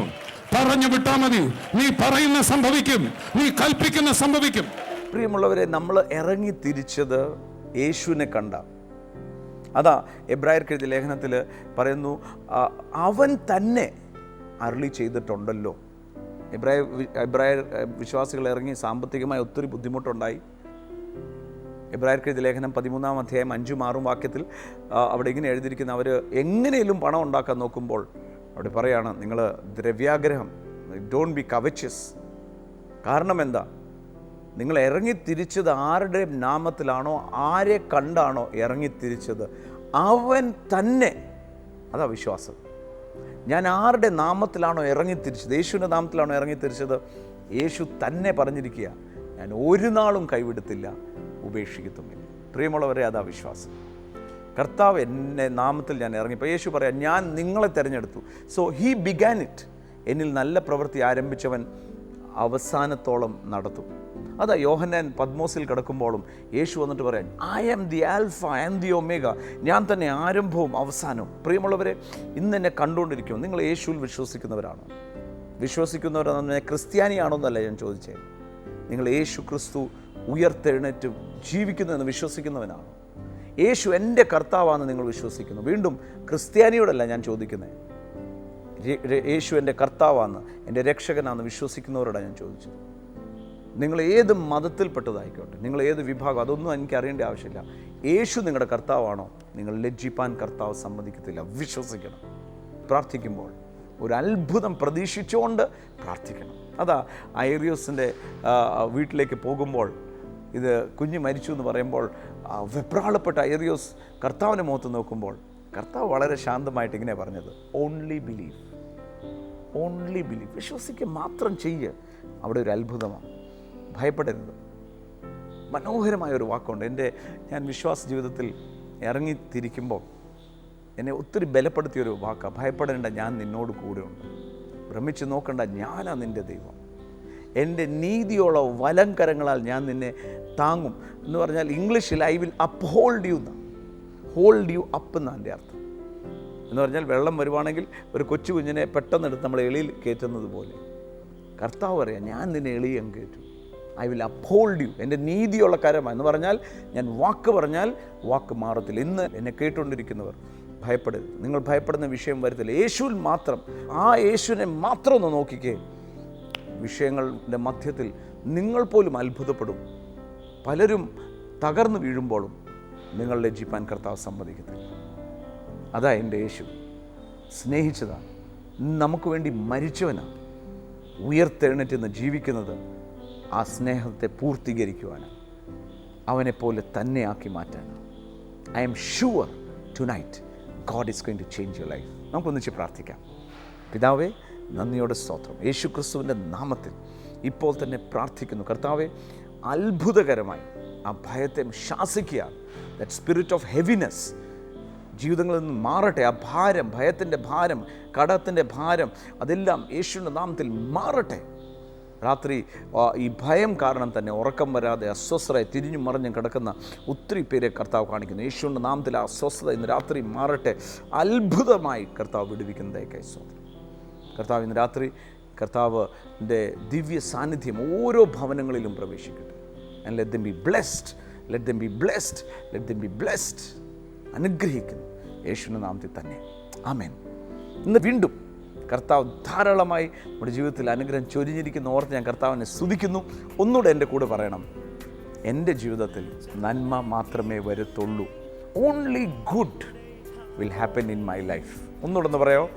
പറഞ്ഞു വിട്ടാ മതി. നീ പറയുന്ന സംഭവിക്കും, നീ കൽപ്പിക്കുന്ന സംഭവിക്കും. പ്രിയമുള്ളവരെ, നമ്മൾ ഇറങ്ങി തിരിച്ചത് യേശുവിനെ കണ്ട. അതാ എബ്രായർക്ക് എഴുതിയ ലേഖനത്തിൽ പറയുന്നു, അവൻ തന്നെ അരുളി ചെയ്തിട്ടുണ്ടല്ലോ. എബ്രായർ വിശ്വാസികൾ ഇറങ്ങി സാമ്പത്തികമായി ഒത്തിരി ബുദ്ധിമുട്ടുണ്ടായി. എബ്രായർക്ക് എഴുതിയ ലേഖനം 13-ാം അധ്യായം 5-6 വാക്യത്തിൽ അവിടെ ഇങ്ങനെ എഴുതിയിരിക്കുന്ന, അവർ എങ്ങനെയും പണം ഉണ്ടാക്കാൻ നോക്കുമ്പോൾ അവിടെ പറയാണ്, നിങ്ങൾ ദ്രവ്യാഗ്രഹം, ഡോണ്ട് ബി കവച്ചസ്. കാരണം എന്താ? നിങ്ങൾ ഇറങ്ങിത്തിരിച്ചത് ആരുടെ നാമത്തിലാണോ, ആരെ കണ്ടാണോ ഇറങ്ങിത്തിരിച്ചത്, അവൻ തന്നെ. അതാ വിശ്വാസം. ഞാൻ ആരുടെ നാമത്തിലാണോ ഇറങ്ങിത്തിരിച്ചത്, യേശുവിൻ്റെ നാമത്തിലാണോ ഇറങ്ങിത്തിരിച്ചത്, യേശു തന്നെ പറഞ്ഞിരിക്കുക, ഞാൻ ഒരു നാളും കൈവിടത്തില്ല, ഉപേക്ഷിക്കത്തുമില്ല. പ്രിയമുള്ളവരെ, അതാ വിശ്വാസം. കർത്താവ് എന്നെ നാമത്തിൽ ഞാൻ ഇറങ്ങിപ്പോൾ യേശു പറയാം, ഞാൻ നിങ്ങളെ തിരഞ്ഞെടുത്തു. So he began it. എന്നിൽ നല്ല പ്രവൃത്തി ആരംഭിച്ചവൻ അവസാനത്തോളം നടത്തും. അതാ യോഹന്നാൻ പദ്മോസിൽ കിടക്കുമ്പോഴും യേശു വന്നിട്ട് പറയാൻ, I am the alpha and the omega, ഞാൻ തന്നെ ആരംഭവും അവസാനവും. പ്രിയമുള്ളവരെ, ഇന്ന് എന്നെ കണ്ടുകൊണ്ടിരിക്കും, നിങ്ങൾ യേശുവിൽ വിശ്വസിക്കുന്നവരാണോ? വിശ്വസിക്കുന്നവരെന്ന് ക്രിസ്ത്യാനിയാണോ എന്നല്ല ഞാൻ ചോദിച്ചത്. നിങ്ങൾ യേശു ക്രിസ്തു ഉയർത്തെഴുന്നേറ്റും ജീവിക്കുന്നു എന്ന് വിശ്വസിക്കുന്നവനാണോ? യേശു എൻ്റെ കർത്താവാണെന്ന് നിങ്ങൾ വിശ്വസിക്കുന്നു? വീണ്ടും ക്രിസ്ത്യാനിയോടല്ല ഞാൻ ചോദിക്കുന്നത്, യേശു എൻ്റെ കർത്താവാണെന്ന്, എൻ്റെ രക്ഷകനാണെന്ന് വിശ്വസിക്കുന്നവരോടാണ് ഞാൻ ചോദിച്ചത്. നിങ്ങൾ ഏത് മതത്തിൽപ്പെട്ടതായിക്കോട്ടെ, നിങ്ങൾ ഏത് വിഭാഗം, അതൊന്നും എനിക്ക് അറിയേണ്ട ആവശ്യമില്ല. യേശു നിങ്ങളുടെ കർത്താവാണോ? നിങ്ങൾ ലജ്ജിപ്പാൻ കർത്താവ് സമ്മതിക്കത്തില്ല. വിശ്വസിക്കണം. പ്രാർത്ഥിക്കുമ്പോൾ ഒരു അത്ഭുതം പ്രതീക്ഷിച്ചുകൊണ്ട് പ്രാർത്ഥിക്കണം. അതാ ഐറിയോസിൻ്റെ വീട്ടിലേക്ക് പോകുമ്പോൾ, ഇത് കുഞ്ഞ് മരിച്ചു എന്ന് പറയുമ്പോൾ വെപ്രാളപ്പെട്ട ഐറിയോസ് കർത്താവിനെ മുഖത്ത് നോക്കുമ്പോൾ കർത്താവ് വളരെ ശാന്തമായിട്ട് ഇങ്ങനെ പറഞ്ഞത്, ഓൺലി ബിലീവ്, ഓൺലി ബിലീവ്. വിശ്വസിക്കുക മാത്രം ചെയ്യുക. അവിടെ ഒരു അത്ഭുതമാണ്. ഭയപ്പെടരുത്. മനോഹരമായ ഒരു വാക്കുണ്ട്. ഞാൻ വിശ്വാസ ജീവിതത്തിൽ ഇറങ്ങിത്തിരിക്കുമ്പോൾ എന്നെ ഒത്തിരി ബലപ്പെടുത്തിയൊരു വാക്കാണ്, ഭയപ്പെടേണ്ട, ഞാൻ നിന്നോട് കൂടെ ഉണ്ട്. ഭ്രമിച്ച് നോക്കണ്ട, ഞാനാ നിൻ്റെ ദൈവം. എൻ്റെ നീതിയുള്ള വലം കരങ്ങളാൽ ഞാൻ നിന്നെ താങ്ങും എന്ന് പറഞ്ഞാൽ ഇംഗ്ലീഷിൽ ഐ വിൽ അപ്ഹോൾഡ് യു എന്നാണ്. ഹോൾഡ് യു അപ്പ് എന്നാണ് എൻ്റെ അർത്ഥം. എന്ന് പറഞ്ഞാൽ വെള്ളം വരുവാണെങ്കിൽ ഒരു കൊച്ചു കുഞ്ഞിനെ പെട്ടെന്നെടുത്ത് നമ്മൾ എളിയിൽ കയറ്റുന്നത് പോലെ കർത്താവ് പറയാം, ഞാൻ നിന്നെ എളിയും കയറ്റും. I will uphold you. എൻ്റെ നീതിയുള്ള കരമാണ് എന്ന് പറഞ്ഞാൽ ഞാൻ വാക്ക് പറഞ്ഞാൽ വാക്ക് മാറത്തില്ല. ഇന്ന് എന്നെ കേട്ടുകൊണ്ടിരിക്കുന്നവർ ഭയപ്പെടരുത്. നിങ്ങൾ ഭയപ്പെടുന്ന വിഷയം വരത്തില്ല. യേശുവിൽ മാത്രം, ആ യേശുവിനെ മാത്രം ഒന്ന് നോക്കിക്കേ. വിഷയങ്ങളുടെ മധ്യത്തിൽ നിങ്ങൾ പോലും അത്ഭുതപ്പെടും. പലരും തകർന്നു വീഴുമ്പോഴും നിങ്ങൾ ലജ്ജിപ്പാൻ കർത്താവ് സമ്മതിക്കത്തില്ല. അതാ എൻ്റെ യേശു. സ്നേഹിച്ചതാണ്, നമുക്ക് വേണ്ടി മരിച്ചവനാണ്, ഉയർത്തെഴുന്നേറ്റ് നിന്ന് ജീവിക്കുന്നത് ആ സ്നേഹത്തെ പൂർത്തീകരിക്കുവാനാണ്, അവനെപ്പോലെ തന്നെ ആക്കി മാറ്റാനാണ്. I'm sure tonight God is going to change your life. നമുക്കൊന്നിച്ച് പ്രാർത്ഥിക്കാം. പിതാവേ, നന്ദിയോടെ സ്തോത്രം. യേശു ക്രിസ്തുവിൻ്റെ നാമത്തിൽ ഇപ്പോൾ തന്നെ പ്രാർത്ഥിക്കുന്നു. കർത്താവെ, അത്ഭുതകരമായി ആ ഭയത്തെ ശാസിക്കുക. ദാറ്റ് സ്പിരിറ്റ് ഓഫ് ഹെവിനെസ് ജീവിതങ്ങളിൽ നിന്ന് മാറട്ടെ. ആ ഭാരം, ഭയത്തിൻ്റെ ഭാരം, കടത്തിൻ്റെ ഭാരം, അതെല്ലാം യേശുവിൻ്റെ നാമത്തിൽ മാറട്ടെ. രാത്രി ഈ ഭയം കാരണം തന്നെ ഉറക്കം വരാതെ അസ്വസ്ഥരായി തിരിഞ്ഞും മറിഞ്ഞും കിടക്കുന്ന ഒത്തിരി പേരെ കർത്താവ് കാണിക്കുന്നു. യേശുവിൻ്റെ നാമത്തിൽ ആ അസ്വസ്ഥത ഇന്ന് രാത്രി മാറട്ടെ. അത്ഭുതമായി കർത്താവ് വിടുവിക്കുന്നതായി സ്വന്തം. കർത്താവ് ഇന്ന് രാത്രി കർത്താവിൻ്റെ ദിവ്യ സാന്നിധ്യം ഓരോ ഭവനങ്ങളിലും പ്രവേശിക്കട്ടെ. And let them be blessed, let them be blessed, let them be blessed. അനുഗ്രഹിക്കുന്നു യേശുവിൻ്റെ നാമത്തിൽ തന്നെ. ആമേൻ. ഇന്ന് വീണ്ടും കർത്താവ് ധാരാളമായി നമ്മുടെ ജീവിതത്തിൽ അനുഗ്രഹം ചൊരിഞ്ഞിരിക്കുന്ന ഓർത്ത് ഞാൻ കർത്താവിനെ സ്തുതിക്കുന്നു. ഒന്നുകൂടെ എൻ്റെ കൂടെ പറയണം, എൻ്റെ ജീവിതത്തിൽ നന്മ മാത്രമേ വരത്തുള്ളൂ. Only good will happen in my life. ഒന്നുകൂടെ ഒന്ന് പറയാമോ?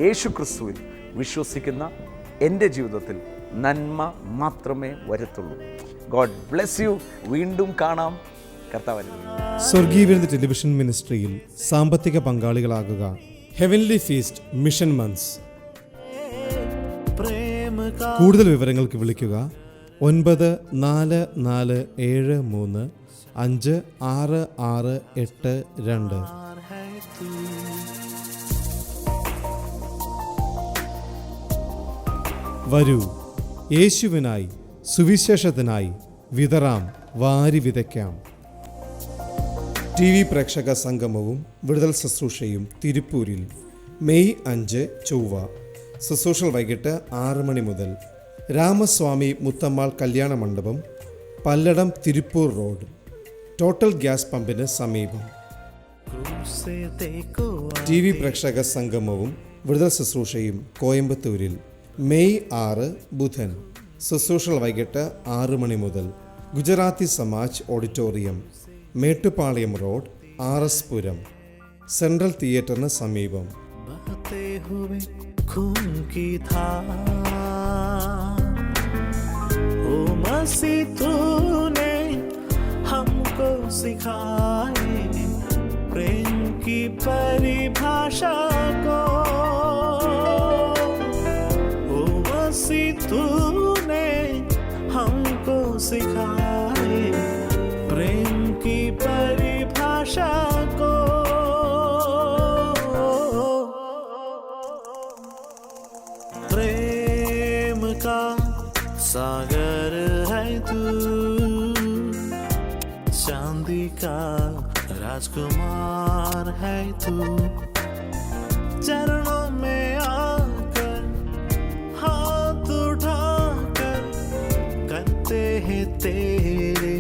യേശു ക്രിസ്തുവിൽ വിശ്വസിക്കുന്ന എൻ്റെ ജീവിതത്തിൽ നന്മ മാത്രമേ വരത്തുള്ളൂ. God bless you. വീണ്ടും കാണാം. കർത്താവ്. സ്വർഗീയ വിരുദ്ധ ടെലിവിഷൻ മിനിസ്ട്രിയിൽ സാമ്പത്തിക പങ്കാളികളാകുക. Heavenly feast mission months. കൂടുതൽ വിവരങ്ങൾക്ക് വിളിക്കുക 9447356682. വരൂ, യേശുവിനായി സുവിശേഷത്തിനായി വിതറാം, വാരി വിതയ്ക്കാം. TV പ്രേക്ഷക സംഗമവും വിടുതൽ ശുശ്രൂഷയും തിരുപ്പൂരിൽ മെയ് 5 ചൊവ്വ. ശുശ്രൂഷകൾ വൈകിട്ട് 6 മണി മുതൽ. Ramaswamy Muthammal Kalyana Mandapam, Palladam, Tiruppur road, total gas പമ്പിന് സമീപം. TV പ്രേക്ഷക സംഗമവും വിടുതൽ ശുശ്രൂഷയും കോയമ്പത്തൂരിൽ മെയ് 6 ബുധൻ. ശുശ്രൂഷകൾ വൈകിട്ട് 6 മണി മുതൽ. Gujarati Samaj auditorium, Mettupalayam road, RS പുരം, സെൻട്രൽ തിയേറ്ററിന് സമീപം. प्रेम की परिभाषा को ओ मसीह तूने हमको सिखाए, प्रेम की परिभाषा को। प्रेम का सागर है तू, चांदी का राजकुमार है तू। चरणों में आकर हाथ उठाकर करते हैं तेरे